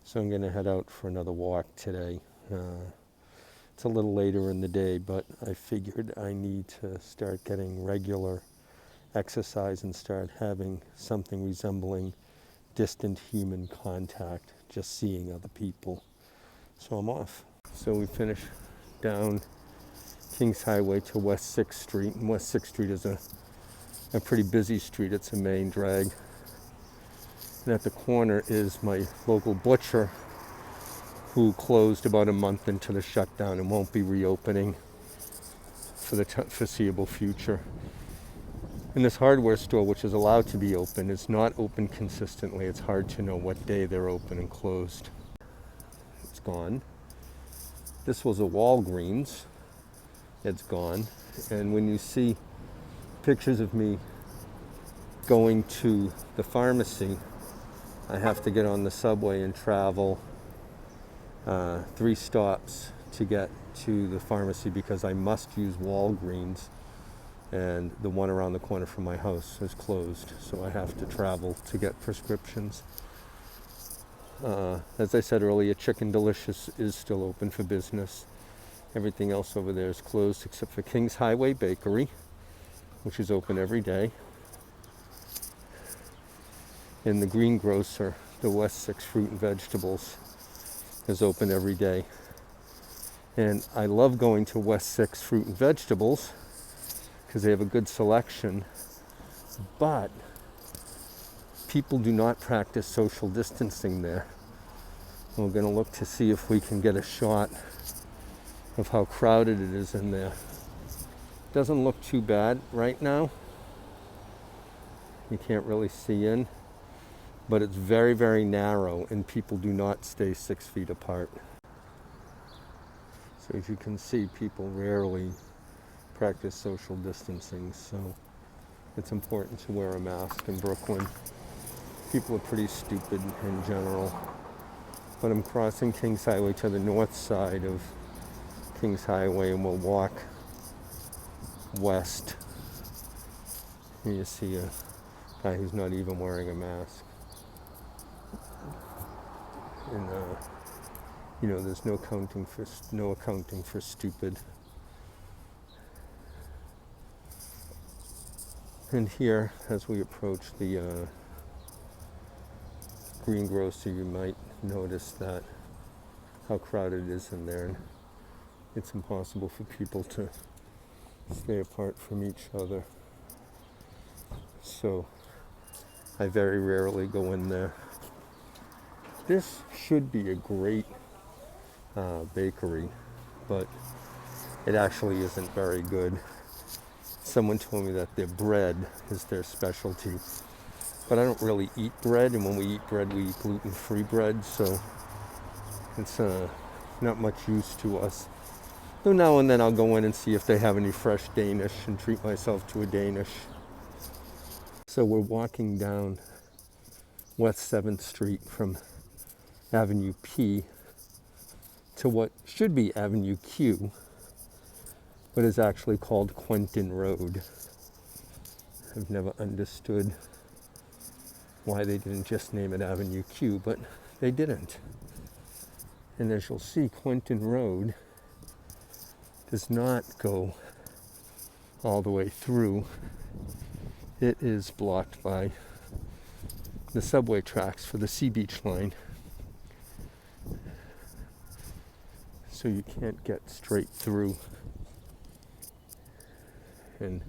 So I'm going to head out for another walk today. It's a little later in the day, but I figured I need to start getting regular exercise and start having something resembling distant human contact, just seeing other people. So I'm off. So we finish down Kings Highway to West 6th Street, and West 6th Street is a pretty busy street. It's a main drag. And at the corner is my local butcher, who closed about a month into the shutdown and won't be reopening for the foreseeable future. And this hardware store, which is allowed to be open, is not open consistently. It's hard to know what day they're open and closed. It's gone. This was a Walgreens. It's gone. And when you see pictures of me going to the pharmacy, I have to get on the subway and travel 3 stops to get to the pharmacy because I must use Walgreens, and the one around the corner from my house is closed, so I have to travel to get prescriptions. As I said earlier, Chicken Delicious is still open for business. Everything else over there is closed except for Kings Highway Bakery, which is open every day. And the greengrocer, the West 6 Fruit and Vegetables, is open every day. And I love going to West 6 Fruit and Vegetables because they have a good selection, but people do not practice social distancing there. We're going to look to see if we can get a shot of how crowded it is in there. Doesn't look too bad right now. You can't really see in, but it's very, very narrow, and people do not stay 6 feet apart. So as you can see, people rarely practice social distancing, so it's important to wear a mask in Brooklyn. People are pretty stupid in general. But I'm crossing Kings Highway to the north side of Kings Highway, and we'll walk west. Here you see a guy who's not even wearing a mask. And there's no accounting for stupid. And here, as we approach the greengrocer, you might notice that how crowded it is in there. And it's impossible for people to stay apart from each other. So I very rarely go in there. This should be a great bakery, but it actually isn't very good. Someone told me that their bread is their specialty, but I don't really eat bread, and when we eat bread, we eat gluten-free bread, so it's not much use to us. Though now and then I'll go in and see if they have any fresh Danish and treat myself to a Danish. So we're walking down West 7th Street from Avenue P to what should be Avenue Q, but is actually called Quentin Road. I've never understood why they didn't just name it Avenue Q, but they didn't. And as you'll see, Quentin Road does not go all the way through. It is blocked by the subway tracks for the Sea Beach line. So you can't get straight through. And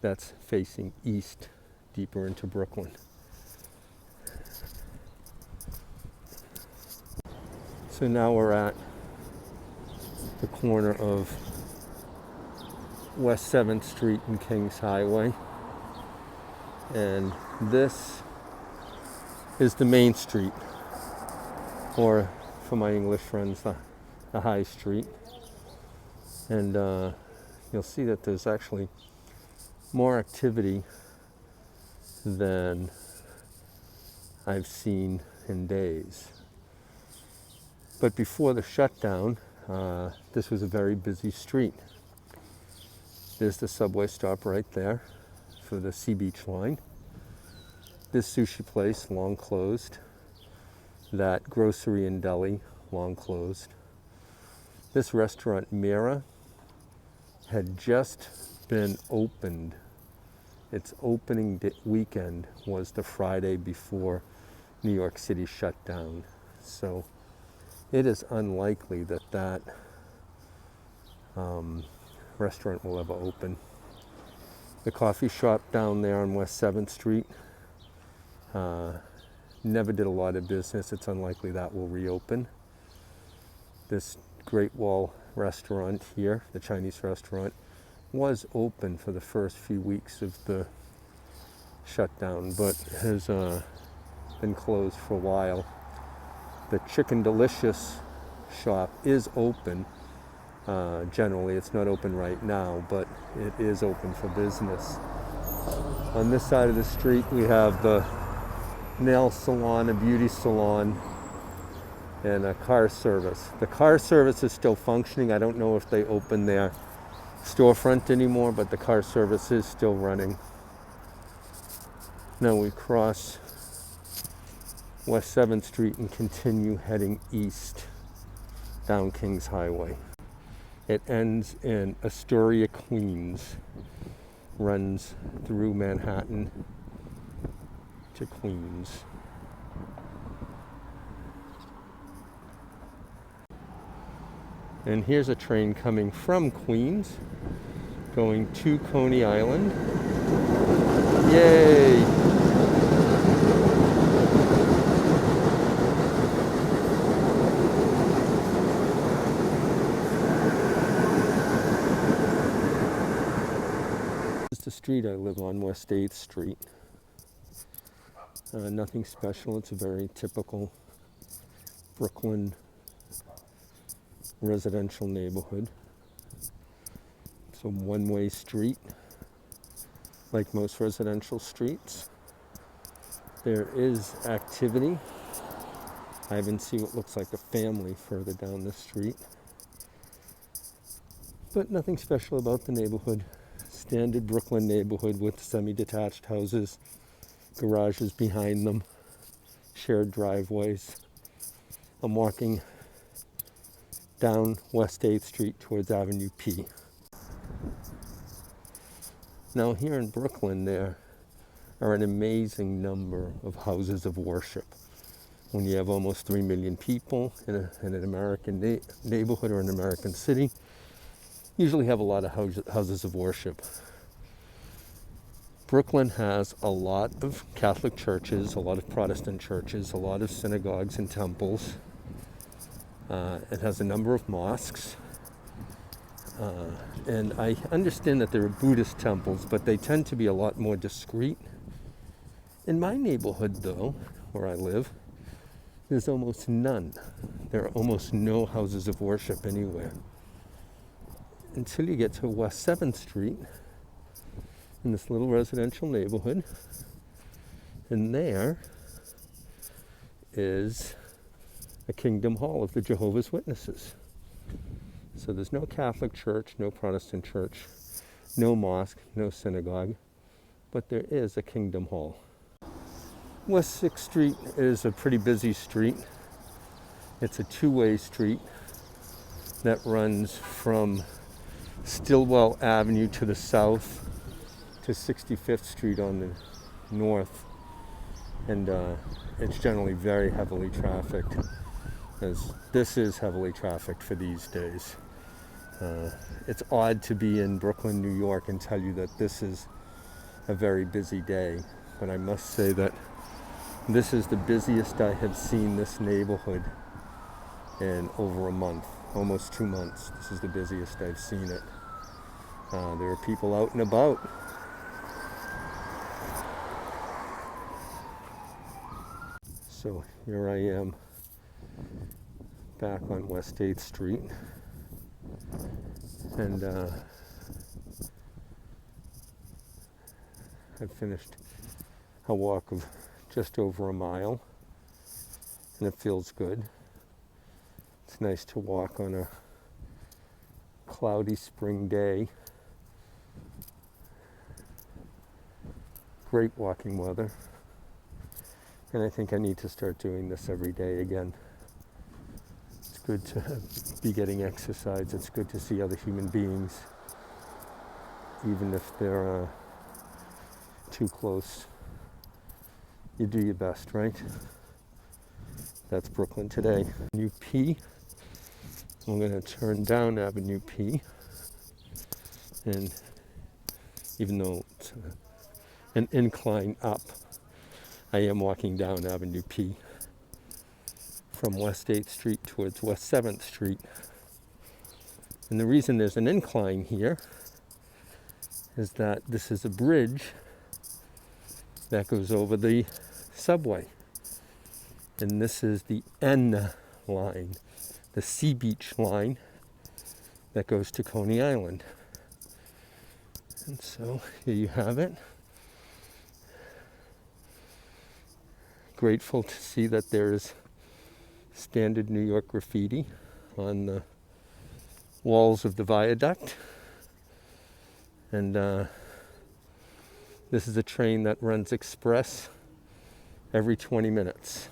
that's facing east, deeper into Brooklyn. So now we're at the corner of West 7th Street and Kings Highway. And this is the main street, or for my English friends, the High Street. And you'll see that there's actually more activity than I've seen in days. But before the shutdown, this was a very busy street. There's the subway stop right there for the Sea Beach line. This sushi place, long closed. that grocery and deli, long closed. This restaurant, Mira, had just been opened. Its opening weekend was the Friday before New York City shut down. So it is unlikely that that restaurant will ever open. The coffee shop down there on West 7th Street never did a lot of business. It's unlikely that will reopen. This Great Wall restaurant here, the Chinese restaurant, was open for the first few weeks of the shutdown, but has been closed for a while. The Chicken Delicious shop is open. Generally, it's not open right now, but it is open for business. On this side of the street, we have the nail salon, a beauty salon, and a car service. The car service is still functioning. I don't know if they open their storefront anymore, but the car service is still running. Now we cross West 7th Street and continue heading east down Kings Highway. It ends in Astoria, Queens, runs through Manhattan to Queens. And here's a train coming from Queens, going to Coney Island. Yay! This is the street I live on, West 8th Street. Nothing special. It's a very typical Brooklyn residential neighborhood. It's a one-way street, like most residential streets. There is activity. I even see what looks like a family further down the street. But nothing special about the neighborhood. Standard Brooklyn neighborhood with semi-detached houses, garages behind them, shared driveways. I'm walking down West 8th Street towards Avenue P. Now here in Brooklyn there are an amazing number of houses of worship. When you have almost 3 million people in an American neighborhood or an American city, you usually have a lot of houses of worship. Brooklyn has a lot of Catholic churches, a lot of Protestant churches, a lot of synagogues and temples. It has a number of mosques. And I understand that there are Buddhist temples, but they tend to be a lot more discreet. In my neighborhood, though, where I live, there's almost none. There are almost no houses of worship anywhere. Until you get to West 7th Street, in this little residential neighborhood, and there is a Kingdom Hall of the Jehovah's Witnesses. So there's no Catholic church, no Protestant church, no mosque, no synagogue, but there is a Kingdom Hall. West 6th Street is a pretty busy street. It's a two-way street that runs from Stillwell Avenue to the south to 65th Street on the north. And it's generally very heavily trafficked, as this is heavily trafficked for these days. It's odd to be in Brooklyn, New York, and tell you that this is a very busy day, but I must say that this is the busiest I have seen this neighborhood in over a month, almost 2 months. This is the busiest I've seen it. There are people out and about. So here I am back on West 8th Street, and I've finished a walk of just over a mile, and it feels good. It's nice to walk on a cloudy spring day. Great walking weather. And I think I need to start doing this every day again. It's good to be getting exercise. It's good to see other human beings, even if they're too close. You do your best, right? That's Brooklyn today. Avenue P. I'm going to turn down Avenue P. And even though it's an incline up, I am walking down Avenue P from West 8th Street towards West 7th Street. And the reason there's an incline here is that this is a bridge that goes over the subway. And this is the N line, the Sea Beach line that goes to Coney Island. And so here you have it. Grateful to see that there's standard New York graffiti on the walls of the viaduct. And this is a train that runs express every 20 minutes.